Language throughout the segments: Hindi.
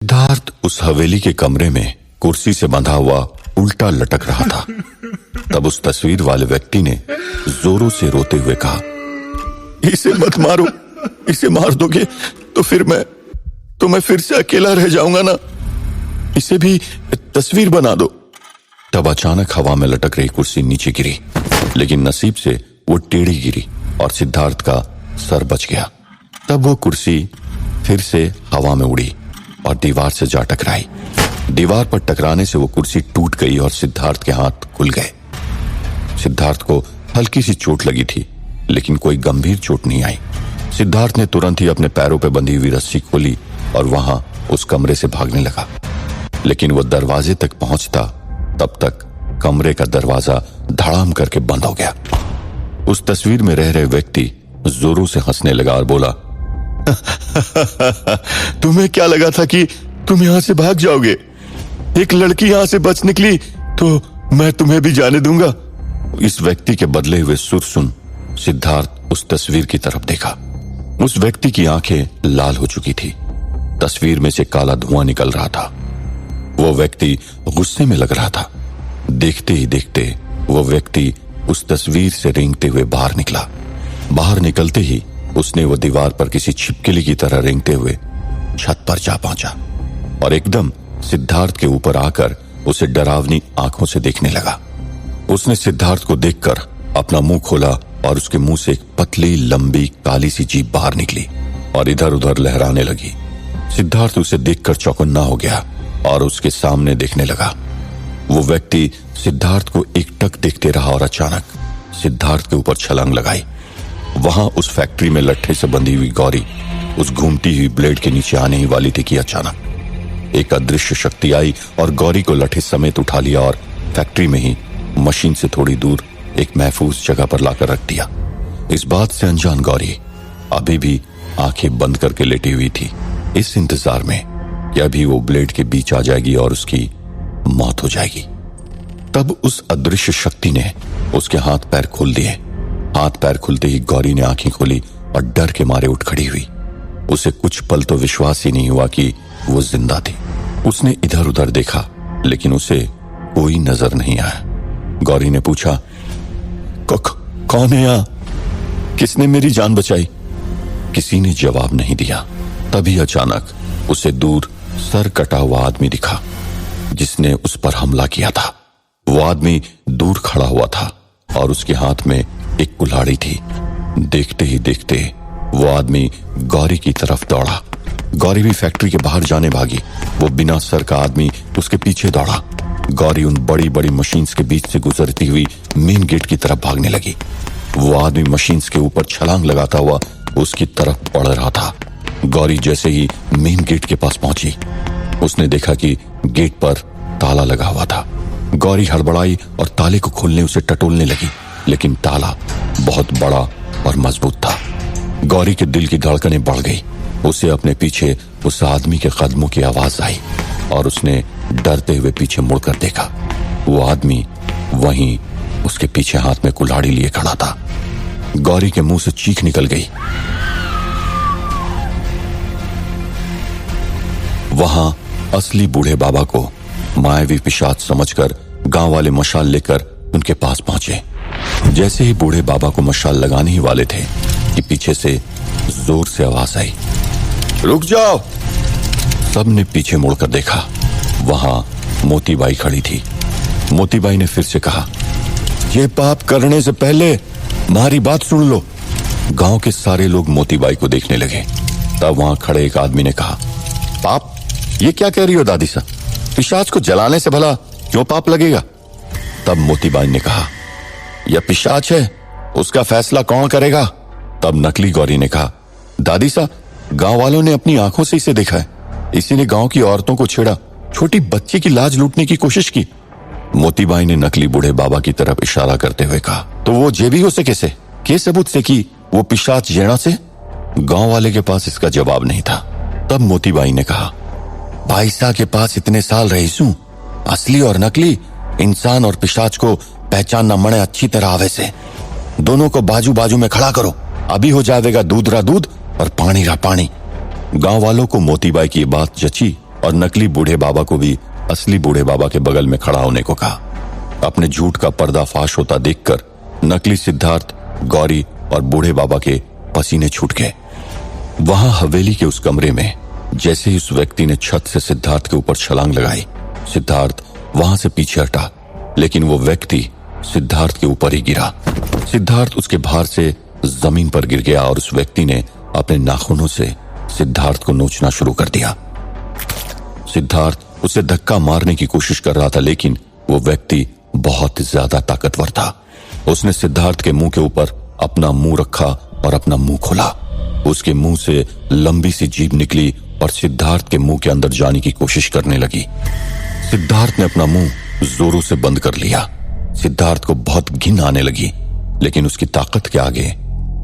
सिद्धार्थ उस हवेली के कमरे में कुर्सी से बंधा हुआ उल्टा लटक रहा था। तब उस तस्वीर वाले व्यक्ति ने जोरों से रोते हुए कहा, इसे मत मारो, इसे मार दोगे तो फिर मैं फिर से अकेला रह जाऊंगा ना, इसे भी तस्वीर बना दो। तब अचानक हवा में लटक रही कुर्सी नीचे गिरी, लेकिन नसीब से वो टेढ़ी गिरी और सिद्धार्थ का सर बच गया। तब वो कुर्सी फिर से हवा में उड़ी और दीवार से जा टकराई। दीवार पर टकराने से वो कुर्सी टूट गई और सिद्धार्थ के हाथ खुल गए। सिद्धार्थ को हल्की सी चोट लगी थी, लेकिन कोई गंभीर चोट नहीं आई। सिद्धार्थ ने तुरंत ही अपने पैरों पर बंधी हुई रस्सी खोली और वहां उस कमरे से भागने लगा। लेकिन वो दरवाजे तक पहुंचता तब तक कमरे का दरवाजा धड़ाम करके बंद हो गया। उस तस्वीर में रह रहे व्यक्ति जोरों से हंसने लगा और बोला, तुम्हें क्या लगा था कि तुम यहां से भाग जाओगे? एक लड़की यहां से बच निकली तो मैं तुम्हें भी जाने दूंगा। इस व्यक्ति के बदले हुए सुर सुन सिद्धार्थ उस तस्वीर की तरफ देखा। उस व्यक्ति की आंखें लाल हो चुकी थी। तस्वीर में से काला धुआं निकल रहा था। वो व्यक्ति गुस्से में लग रहा था। देखते ही देखते वो व्यक्ति उस तस्वीर से रेंगते हुए बाहर निकला। बाहर निकलते ही उसने वो दीवार पर किसी छिपकली की तरह रेंगते हुए छत पर जा पहुंचा और एकदम सिद्धार्थ के ऊपर आकर उसे डरावनी आंखों से देखने लगा। उसने सिद्धार्थ को देखकर अपना मुंह खोला और उसके मुंह से एक पतली लंबी काली सी जीभ बाहर निकली और इधर उधर लहराने लगी। सिद्धार्थ उसे देखकर चौकन्ना हो गया और उसके सामने देखने लगा। वो व्यक्ति सिद्धार्थ को एकटक देखते रहा और अचानक सिद्धार्थ के ऊपर छलांग लगाई। वहां उस फैक्ट्री में लट्ठे से बंधी हुई गौरी उस घूमती हुई ब्लेड के नीचे आने ही वाली थी कि अचानक एक अदृश्य शक्ति आई और गौरी को लट्ठे समेत उठा लिया और फैक्ट्री में ही मशीन से थोड़ी दूर एक महफूज जगह पर लाकर रख दिया। इस बात से अनजान गौरी अभी भी आंखें बंद करके लेटी हुई थी, इस इंतजार में कि अभी वो ब्लेड के बीच आ जाएगी और उसकी मौत हो जाएगी। तब उस अदृश्य शक्ति ने उसके हाथ पैर खोल दिए। हाथ पैर खुलते ही गौरी ने आंखें खोली और डर के मारे उठ खड़ी हुई। उसे कुछ पल तो विश्वास ही नहीं हुआ कि वो जिंदा थी। उसने इधर उधर देखा, लेकिन उसे कोई नजर नहीं आया। गौरी ने पूछा, कौन है यहाँ? किसने मेरी जान बचाई? किसी ने जवाब नहीं दिया। तभी अचानक उसे दूर सर कटा हुआ आदमी दिखा जिसने उस पर हमला किया था। वो आदमी दूर खड़ा हुआ था और उसके हाथ में एक कुल्हाड़ी थी। देखते ही देखते वो आदमी गौरी की तरफ दौड़ा। गौरी भी फैक्ट्री के बाहर जाने भागी। वो बिना सर का आदमी उसके पीछे दौड़ा। गौरी उन बड़ी बड़ी मशीन्स के बीच से गुजरती हुई मेन गेट की तरफ भागने लगी। वो आदमी मशीन्स के ऊपर छलांग लगाता हुआ उसकी तरफ बढ़ रहा था। गौरी जैसे ही मेन गेट के पास पहुंची, उसने देखा कि गेट पर ताला लगा हुआ था। गौरी हड़बड़ाई और ताले को खोलने उसे टटोलने लगी, लेकिन ताला बहुत बड़ा और मजबूत था। गौरी के दिल की धड़कनें बढ़ गई। उसे अपने पीछे उस आदमी के कदमों की आवाज आई और उसने डरते हुए पीछे मुड़कर देखा। वो आदमी वहीं उसके पीछे हाथ में कुल्हाड़ी लिए खड़ा था। गौरी के मुंह से चीख निकल गई। वहां असली बूढ़े बाबा को मायावी पिशाच समझकर गांव वाले मशाल लेकर उनके पास पहुंचे। जैसे ही बूढ़े बाबा को मशाल लगाने ही वाले थे कि पीछे से जोर से आवाज आई, रुक जाओ। सबने पीछे मुड़कर देखा। वहां मोतीबाई खड़ी थी। मोतीबाई ने फिर से कहा, ये पाप करने से पहले हमारी बात सुन लो। गांव के सारे लोग मोतीबाई को देखने लगे। तब वहां खड़े एक आदमी ने कहा, पाप? ये क्या कह रही हो दादी सा? पिशाच को जलाने से भला क्यों पाप लगेगा? तब मोतीबाई ने कहा, यह पिशाच है, उसका फैसला कौन करेगा? तब नकली गौरी ने कहा, दादी सा, गांव वालों ने अपनी आंखों से इसे देखा है। इसी ने गांव की औरतों को छेड़ा, छोटी बच्ची की लाज लूटने की कोशिश की। मोतीबाई ने नकली बूढ़े बाबा की तरफ इशारा करते हुए कहा, तो वो जेबी हो से कैसे? के सबूत से कि वो पिशाच जेना से? गांव वाले के पास इसका जवाब नहीं था। तब मोतीबाई ने कहा, भाई साहब के पास इतने साल रहीसू, असली और नकली इंसान और पिशाच को पहचानना मने अच्छी तरह आवे से। दोनों को बाजू बाजू में खड़ा करो, अभी हो जाएगा दूध रा दूध और पानी रा पानी। गांव वालों को मोतीबाई की बात जची और नकली बूढ़े बाबा को भी असली बूढ़े बाबा के बगल में खड़ा होने को कहा। अपने झूठ का पर्दाफाश होता देखकर नकली सिद्धार्थ, गौरी और बूढ़े बाबा के पसीने छूट गए। वहां हवेली के उस कमरे में जैसे ही उस व्यक्ति ने छत से सिद्धार्थ के ऊपर छलांग लगाई, सिद्धार्थ वहां से पीछे हटा, लेकिन वो व्यक्ति सिद्धार्थ के ऊपर ही गिरा। सिद्धार्थ उसके भार से जमीन पर गिर गया और उस व्यक्ति ने अपने नाखूनों से सिद्धार्थ को नोचना शुरू कर दिया। सिद्धार्थ उसे धक्का मारने की कोशिश कर रहा था, लेकिन वो व्यक्ति बहुत ज्यादा ताकतवर था। उसने सिद्धार्थ के मुंह के ऊपर अपना मुंह रखा और अपना मुंह खोला। उसके मुंह से लंबी सी जीभ निकली और सिद्धार्थ के मुंह के अंदर जाने की कोशिश करने लगी। सिद्धार्थ ने अपना मुंह जोरों से बंद कर लिया। सिद्धार्थ को बहुत घिन आने लगी, लेकिन उसकी ताकत के आगे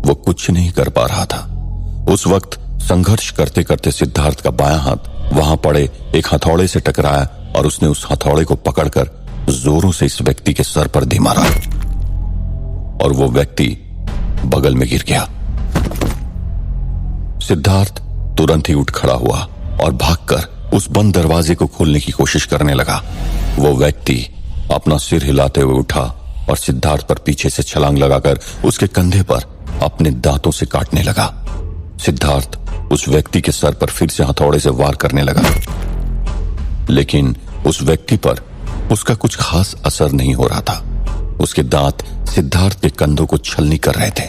वो कुछ नहीं कर पा रहा था। उस वक्त संघर्ष करते करते सिद्धार्थ का बायां हाथ वहां पड़े एक हथौड़े से टकराया और उसने उस हथौड़े को पकड़कर जोरों से इस व्यक्ति के सर पर दे मारा और वो व्यक्ति बगल में गिर गया। सिद्धार्थ तुरंत ही उठ खड़ा हुआ और भागकर उस बंद दरवाजे को खोलने की कोशिश करने लगा। वो व्यक्ति अपना सिर हिलाते हुए उठा और सिद्धार्थ पर पीछे से छलांग लगाकर उसके कंधे पर अपने दांतों से काटने लगा। सिद्धार्थ उस व्यक्ति के सर पर फिर से हथौड़े से वार करने लगा, लेकिन उस व्यक्ति पर उसका कुछ खास असर नहीं हो रहा था। उसके दांत सिद्धार्थ के कंधों को छलनी कर रहे थे।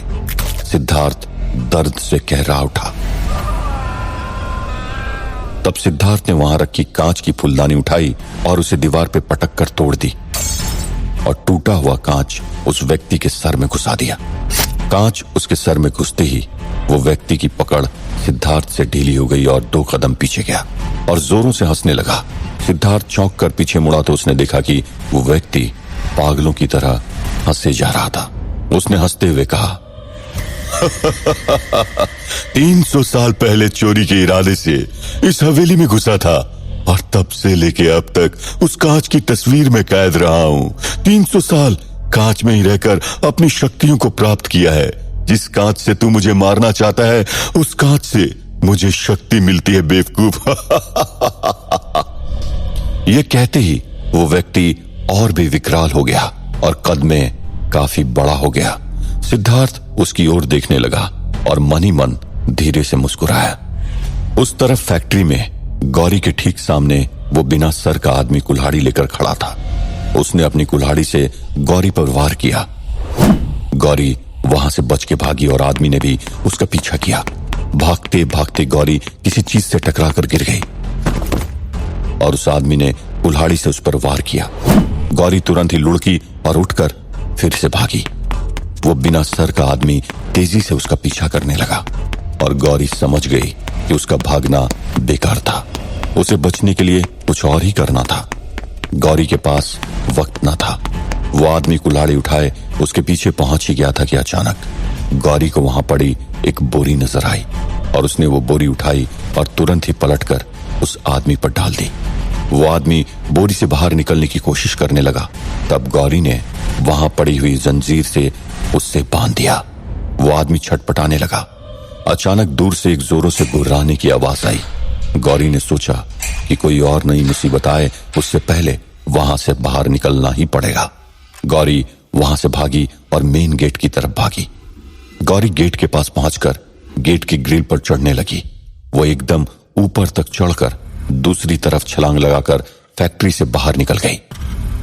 सिद्धार्थ दर्द से कहरा उठा। तब सिद्धार्थ ने वहां रखी कांच की फूलदानी उठाई और उसे दीवार पे पटक कर तोड़ दी और टूटा हुआ कांच उस व्यक्ति के सर में घुसा दिया। कांच उसके सर में घुसते ही वो व्यक्ति की पकड़ सिद्धार्थ से ढीली हो गई और 2 कदम पीछे गया और जोरों से हंसने लगा। सिद्धार्थ चौंक कर पीछे मुड़ा तो उसने देखा कि वो व्यक्ति पागलों की तरह हंसे जा रहा था। उसने हंसते हुए कहा, 300 साल पहले चोरी के इरादे से इस हवेली में घुसा था और तब से लेके अब तक उस कांच की तस्वीर में कैद रहा हूं। 300 साल कांच में ही रहकर अपनी शक्तियों को प्राप्त किया है। जिस कांच से तू मुझे मारना चाहता है, उस कांच से मुझे शक्ति मिलती है, बेवकूफ। ये कहते ही वो व्यक्ति और भी विकराल हो गया और कद में काफी बड़ा हो गया। सिद्धार्थ उसकी ओर देखने लगा और मन ही मन धीरे से मुस्कुराया। उस तरफ फैक्ट्री में गौरी के ठीक सामने वो बिना सर का आदमी कुल्हाड़ी लेकर खड़ा था। उसने अपनी कुल्हाड़ी से गौरी पर वार किया। गौरी वहां से बच के भागी और आदमी ने भी उसका पीछा किया। भागते भागते गौरी किसी चीज से टकराकर गिर गई और उस आदमी ने कुल्हाड़ी से उस पर वार किया। गौरी तुरंत ही लुढ़की और उठकर फिर से भागी। वो बिना सर का आदमी तेजी से उसका पीछा करने लगा और गौरी समझ गई कि उसका भागना बेकार था। उसे बचने के लिए कुछ और ही करना था। गौरी के पास वक्त न था। वो आदमी कुल्हाड़ी उठाए उसके पीछे पहुंच ही गया था कि अचानक गौरी को वहां पड़ी एक बोरी नजर आई और उसने वो बोरी उठाई और तुरंत ही पलटकर उस आदमी पर डाल दी। वो आदमी बोरी से बाहर निकलने की कोशिश करने लगा। तब गौरी ने वहां पड़ी हुई जंजीर से उससे बांध दिया। वो आदमी छटपटाने लगा। अचानक दूर से एक जोरों से गुर्राने की आवाज आई। गौरी ने सोचा कि कोई और नई मुसीबत आए उससे पहले वहां से बाहर निकलना ही पड़ेगा। गौरी वहां से भागी और मेन गेट की तरफ भागी। गौरी गेट के पास पहुंचकर गेट की ग्रिल पर चढ़ने लगी। वो एकदम ऊपर तक चढ़कर दूसरी तरफ छलांग लगाकर फैक्ट्री से बाहर निकल गई।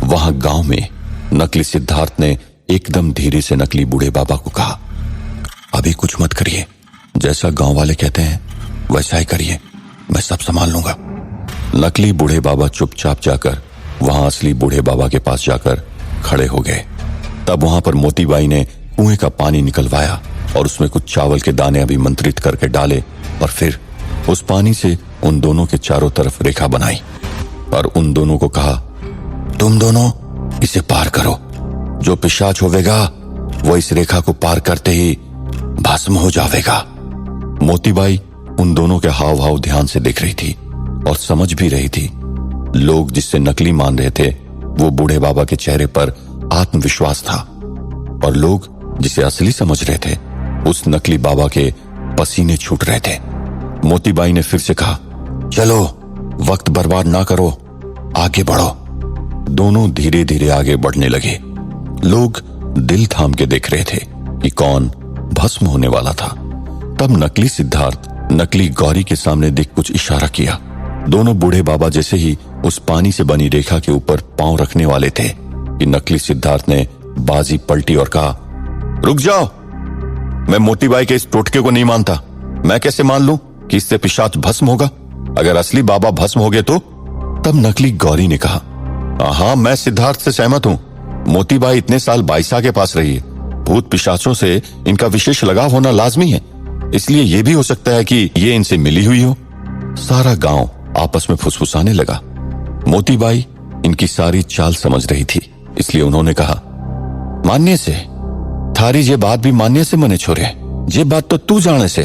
वहां गांव में नकली सिद्धार्थ ने एकदम धीरे से नकली बूढ़े बाबा को कहा, अभी कुछ मत करिए, जैसा गांव वाले कहते हैं वैसा ही करिए, मैं सब संभाल लूंगा। नकली बूढ़े बाबा चुपचाप जाकर वहां असली बूढ़े बाबा के पास जाकर खड़े हो गए। तब वहां पर मोतीबाई ने कुएं का पानी निकलवाया और उसमें कुछ चावल के दाने अभिमंत्रित करके डाले और फिर उस पानी से उन दोनों के चारों तरफ रेखा बनाई और उन दोनों को कहा, तुम दोनों इसे पार करो। जो पिशाच होवेगा वो इस रेखा को पार करते ही भस्म हो जावेगा। मोतीबाई उन दोनों के हाव भाव ध्यान से देख रही थी और समझ भी रही थी। लोग जिससे नकली मान रहे थे वो बूढ़े बाबा के चेहरे पर आत्मविश्वास था और लोग जिसे असली समझ रहे थे उस नकली बाबा के पसीने छूट रहे थे। मोतीबाई ने फिर से कहा, चलो वक्त बर्बाद ना करो, आगे बढ़ो। दोनों धीरे धीरे आगे बढ़ने लगे। लोग दिल थाम के देख रहे थे कि कौन भस्म होने वाला था। तब नकली सिद्धार्थ नकली गौरी के सामने देख कुछ इशारा किया। दोनों बूढ़े बाबा जैसे ही उस पानी से बनी रेखा के ऊपर पांव रखने वाले थे कि नकली सिद्धार्थ ने बाजी पलटी और कहा, रुक जाओ, मैं मोती बाई के इस टोटके को नहीं मानता। मैं कैसे मान लूं कि इससे पिशाच भस्म होगा? अगर असली बाबा भस्म हो गए तो? तब नकली गौरी ने कहा, हाँ, मैं सिद्धार्थ से सहमत हूं। मोतीबाई इतने साल बाईसा के पास रही है। भूत पिशाचों से इनका विशेष लगाव होना लाजमी है, इसलिए यह भी हो सकता है कि ये इनसे मिली हुई हो। सारा गांव आपस में फुसफुसाने लगा। मोतीबाई इनकी सारी चाल समझ रही थी, इसलिए उन्होंने कहा, मान्य से थारी ये बात भी मान्य से मने छोरे। ये बात तो तू जाने से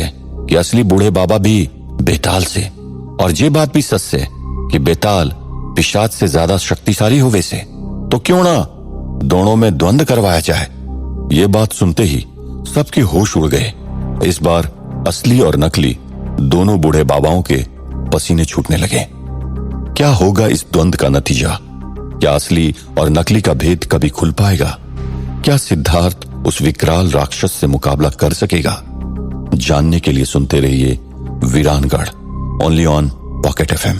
कि असली बूढ़े बाबा भी बेताल से, और ये बात भी सच से कि बेताल पिशाच से ज्यादा शक्तिशाली हो वैसे, तो क्यों ना दोनों में द्वंद्व करवाया जाए। ये बात सुनते ही सबके होश उड़ गए। इस बार असली और नकली दोनों बूढ़े बाबाओं के पसीने छूटने लगे। क्या होगा इस द्वंद्व का नतीजा? क्या असली और नकली का भेद कभी खुल पाएगा? क्या सिद्धार्थ उस विकराल राक्षस से मुकाबला कर सकेगा? जानने के लिए सुनते रहिए वीरानगढ़, ओनली ऑन पॉकेट FM।